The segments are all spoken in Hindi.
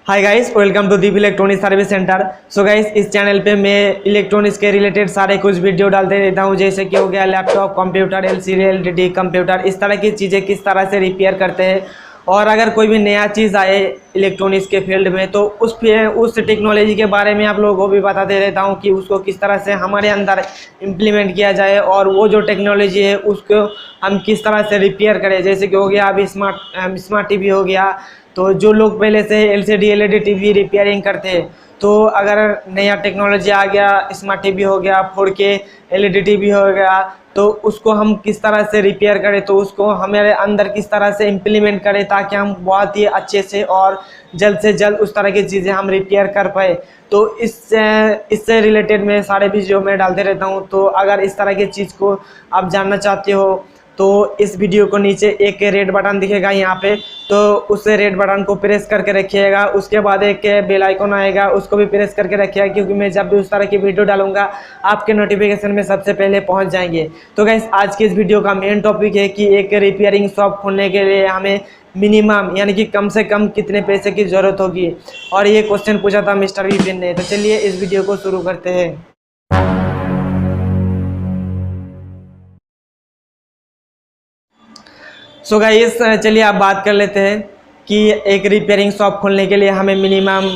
Hi guys, welcome to Deep electronics service centre. So guys, इस चैनल पे मैं इलेक्ट्रॉनिक्स के रिलेटेड सारे कुछ वीडियो डालते रहता हूँ, जैसे कि हो गया laptop, computer, LCD, LED computer, इस तरह की चीज़ें किस तरह से रिपेयर करते हैं। और अगर कोई भी नया चीज़ आए इलेक्ट्रॉनिक्स के फील्ड में तो उस टेक्नोलॉजी के बारे में आप लोगों को भी बताते रहता हूँ कि उसको किस तरह से हमारे अंदर इम्प्लीमेंट किया जाए और वो जो टेक्नोलॉजी है उसको हम किस तरह से रिपेयर करें। जैसे कि हो गया अभी स्मार्ट टीवी हो गया, तो जो लोग पहले से एलसीडी एलईडी टीवी रिपेयरिंग करते हैं, तो अगर नया टेक्नोलॉजी आ गया, स्मार्ट टीवी हो गया, 4K एलईडी टीवी हो गया, तो उसको हम किस तरह से रिपेयर करें, तो उसको हमारे अंदर किस तरह से इम्प्लीमेंट करें ताकि हम बहुत ही अच्छे से और जल्द से जल्द उस तरह की चीज़ें हम रिपेयर कर पाए। तो इससे रिलेटेड मैं सारे वीडियो में डालते रहता हूँ। तो अगर इस तरह की चीज़ को आप जानना चाहते हो तो इस वीडियो को नीचे एक रेड बटन दिखेगा यहाँ पे, तो उस रेड बटन को प्रेस करके रखिएगा। उसके बाद एक बेल आइकन आएगा, उसको भी प्रेस करके रखिएगा, क्योंकि मैं जब भी उस तरह की वीडियो डालूंगा आपके नोटिफिकेशन में सबसे पहले पहुंच जाएंगे। तो गाइस, आज के इस वीडियो का मेन टॉपिक है कि एक रिपेयरिंग शॉप खोलने के लिए हमें मिनिमम यानी कि कम से कम कितने पैसे की ज़रूरत होगी, और ये क्वेश्चन पूछा था मिस्टर विपिन ने। तो चलिए इस वीडियो को शुरू करते हैं। सो गाइस, चलिए आप बात कर लेते हैं कि एक रिपेयरिंग शॉप खोलने के लिए हमें मिनिमम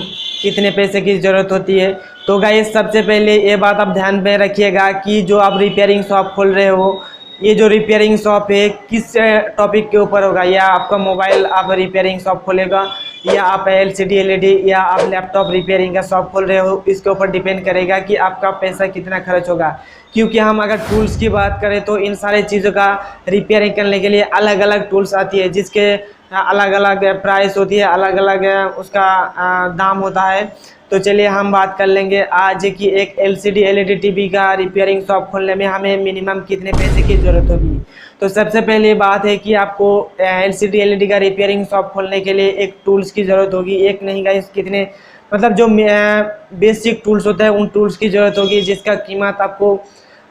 कितने पैसे की ज़रूरत होती है। तो गाइस, सबसे पहले ये बात आप ध्यान में रखिएगा कि जो आप रिपेयरिंग शॉप खोल रहे हो, ये जो रिपेयरिंग शॉप है किस टॉपिक के ऊपर होगा। या आपका मोबाइल आप रिपेयरिंग शॉप खोलेगा, या आप एलसीडी एलईडी या आप लैपटॉप रिपेयरिंग का शॉप खोल रहे हो, इसके ऊपर डिपेंड करेगा कि आपका पैसा कितना खर्च होगा। क्योंकि हम अगर टूल्स की बात करें तो इन सारे चीज़ों का रिपेयरिंग करने के लिए अलग अलग टूल्स आती है, जिसके अलग अलग प्राइस होती है, अलग अलग उसका दाम होता है। तो चलिए हम बात कर लेंगे आज कि एक एलसीडी एलईडी टीवी का रिपेयरिंग शॉप खोलने में हमें मिनिमम कितने पैसे की ज़रूरत होगी। तो सबसे पहले बात है कि आपको एलसीडी एलईडी का रिपेयरिंग शॉप खोलने के लिए एक टूल्स की ज़रूरत होगी। एक नहीं गाइस, कितने मतलब जो बेसिक टूल्स होते हैं उन टूल्स की ज़रूरत होगी, जिसका कीमत आपको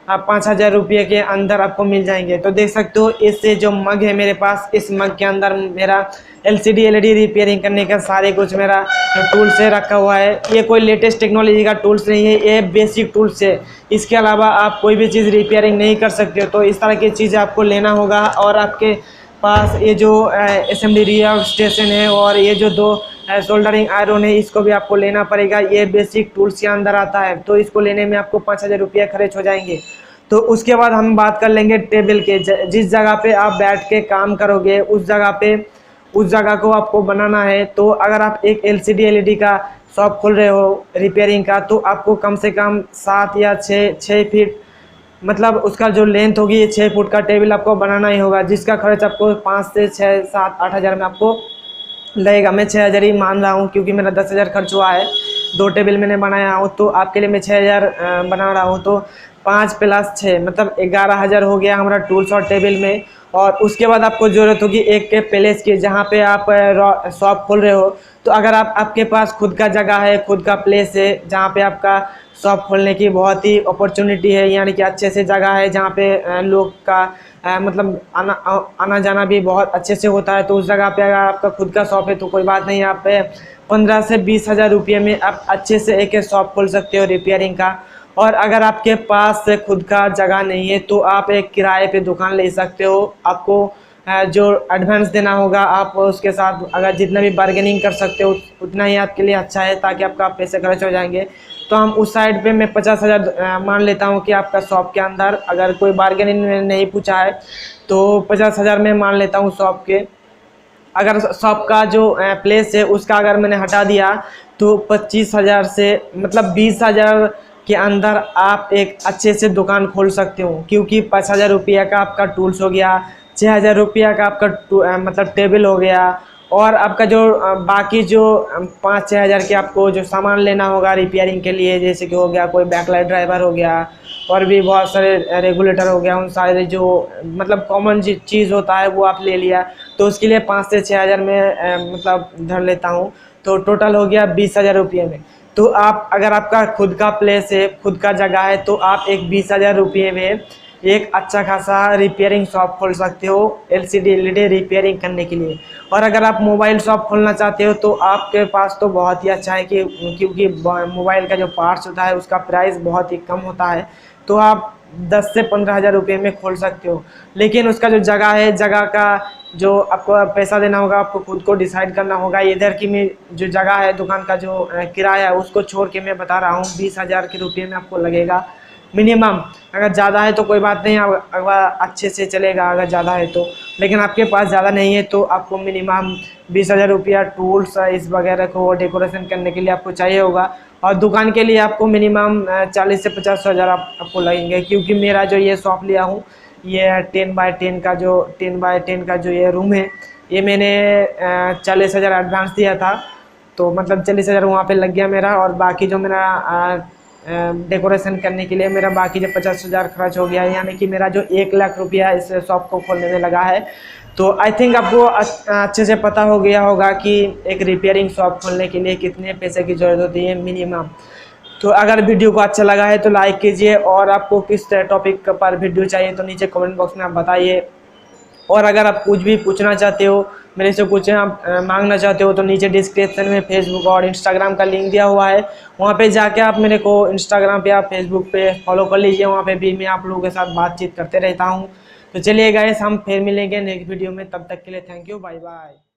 5,000 रुपये के अंदर आपको मिल जाएंगे। तो देख सकते हो इससे जो मग है मेरे पास, इस मग के अंदर मेरा एलसीडी एलईडी रिपेयरिंग करने का सारे कुछ मेरा टूल्स है रखा हुआ है। ये कोई लेटेस्ट टेक्नोलॉजी का टूल्स नहीं है, ये बेसिक टूल्स है। इसके अलावा आप कोई भी चीज़ रिपेयरिंग नहीं कर सकते हो। तो इस तरह की चीज़ आपको लेना होगा, और आपके पास ये जो असेंबली रियर स्टेशन है और ये जो दो सोल्डरिंग आयरन है, इसको भी आपको लेना पड़ेगा। ये बेसिक टूल्स के अंदर आता है, तो इसको लेने में आपको 5,000 रुपये खर्च हो जाएंगे। तो उसके बाद हम बात कर लेंगे टेबल के। जिस जगह पे आप बैठ के काम करोगे उस जगह को आपको बनाना है। तो अगर आप एक एलसीडी एलईडी का शॉप खोल रहे हो रिपेयरिंग का, तो आपको कम से कम 7 या 6 फीट, मतलब उसका जो लेंथ होगी, ये 6 फुट का टेबल आपको बनाना ही होगा, जिसका खर्च आपको 5 से 6 7 8 हज़ार में आपको लगेगा। मैं 6,000 ही मान रहा हूँ, क्योंकि मेरा 10,000 खर्च हुआ है। 2 टेबल मैंने बनाया हूँ, तो आपके लिए मैं 6,000 बना रहा हूँ। तो 5 + 6 मतलब 11,000 हो गया हमारा टूल्स और टेबल में। और उसके बाद आपको ज़रूरत होगी एक के प्लेस की, जहाँ पे आप शॉप खोल रहे हो। तो अगर आपके पास खुद का जगह है, खुद का प्लेस है, जहाँ पे आपका शॉप खोलने की बहुत ही अपॉर्चुनिटी है, यानी कि अच्छे से जगह है जहाँ पे लोग का मतलब आना जाना भी बहुत अच्छे से होता है, तो उस जगह पे अगर आपका खुद का शॉप है तो कोई बात नहीं, आप 15 से 20,000 रुपये में आप अच्छे से एक शॉप खोल सकते हो रिपेयरिंग का। और अगर आपके पास खुद का जगह नहीं है तो आप एक किराए पे दुकान ले सकते हो। आपको जो एडवांस देना होगा, आप उसके साथ अगर जितना भी बार्गेनिंग कर सकते हो उतना ही आपके लिए अच्छा है, ताकि आपका पैसे खर्च हो जाएंगे। तो हम उस साइड पे मैं 50,000 मान लेता हूँ कि आपका शॉप के अंदर अगर कोई बार्गेनिंग नहीं पूछा है तो 50,000 में मान लेता हूँ शॉप के। अगर शॉप का जो प्लेस है उसका अगर मैंने हटा दिया तो 25,000 से मतलब 20,000 के अंदर आप एक अच्छे से दुकान खोल सकते हो। क्योंकि 5,000 रुपये का आपका टूल्स हो गया, 6,000 रुपये का आपका मतलब टेबल हो गया, और आपका जो बाकी जो 5-6 हज़ार के आपको जो सामान लेना होगा रिपेयरिंग के लिए, जैसे कि हो गया कोई बैकलाइट ड्राइवर हो गया, और भी बहुत सारे रेगुलेटर हो गया, उन सारे जो मतलब कॉमन चीज़ होता है वो आप ले लिया। तो उसके लिए 5 से 6 हज़ार में मतलब धर लेता हूँ। तो टोटल हो गया 20,000 रुपये में। तो आप अगर आपका खुद का प्लेस है, खुद का जगह है, तो आप एक 20,000 रुपये में एक अच्छा खासा रिपेयरिंग शॉप खोल सकते हो LCD LED रिपेयरिंग करने के लिए। और अगर आप मोबाइल शॉप खोलना चाहते हो तो आपके पास तो बहुत ही अच्छा है कि क्योंकि मोबाइल का जो पार्ट्स होता है उसका प्राइस बहुत ही कम होता है, तो आप 10 से 15 हज़ार रुपये में खोल सकते हो। लेकिन उसका जो जगह है, जगह का जो आपको पैसा देना होगा, आपको खुद को डिसाइड करना होगा। इधर की में जो जगह है, दुकान का जो किराया है उसको छोड़ के मैं बता रहा हूँ 20 हज़ार के रुपये में आपको लगेगा मिनिमम। अगर ज़्यादा है तो कोई बात नहीं, अगर अच्छे से चलेगा अगर ज़्यादा है तो। लेकिन आपके पास ज़्यादा नहीं है तो आपको मिनिमम 20 हज़ार रुपया टूल्स इस वगैरह को डेकोरेशन करने के लिए आपको चाहिए होगा। और दुकान के लिए आपको मिनिमम 40 से 50 हज़ार आपको लगेंगे, क्योंकि मेरा जो ये शॉप लिया हूँ ये 10 का जो ये रूम है, ये मैंने 40 हज़ार एडवांस दिया था, तो मतलब 40 हज़ार वहाँ पे लग गया मेरा। और बाकी जो मेरा डेकोरेशन करने के लिए मेरा बाकी जो 50 हज़ार खर्च हो गया है, यानी कि मेरा जो 1 लाख रुपया इस शॉप को खोलने में लगा है। तो आई थिंक आपको अच्छे से पता हो गया होगा कि एक रिपेयरिंग शॉप खोलने के लिए कितने पैसे की ज़रूरत होती है मिनिमम। तो अगर वीडियो को अच्छा लगा है तो लाइक कीजिए, और आपको किस टॉपिक पर वीडियो चाहिए तो नीचे कमेंट बॉक्स में आप बताइए। और अगर आप कुछ भी पूछना चाहते हो, मेरे से कुछ आप मांगना चाहते हो, तो नीचे डिस्क्रिप्शन में फेसबुक और इंस्टाग्राम का लिंक दिया हुआ है, वहाँ पे जाके आप मेरे को इंस्टाग्राम पे या फेसबुक पे फॉलो कर लीजिए। वहाँ पे भी मैं आप लोगों के साथ बातचीत करते रहता हूँ। तो चलिए गाइस, हम फिर मिलेंगे नेक्स्ट वीडियो में, तब तक के लिए थैंक यू, बाय बाय।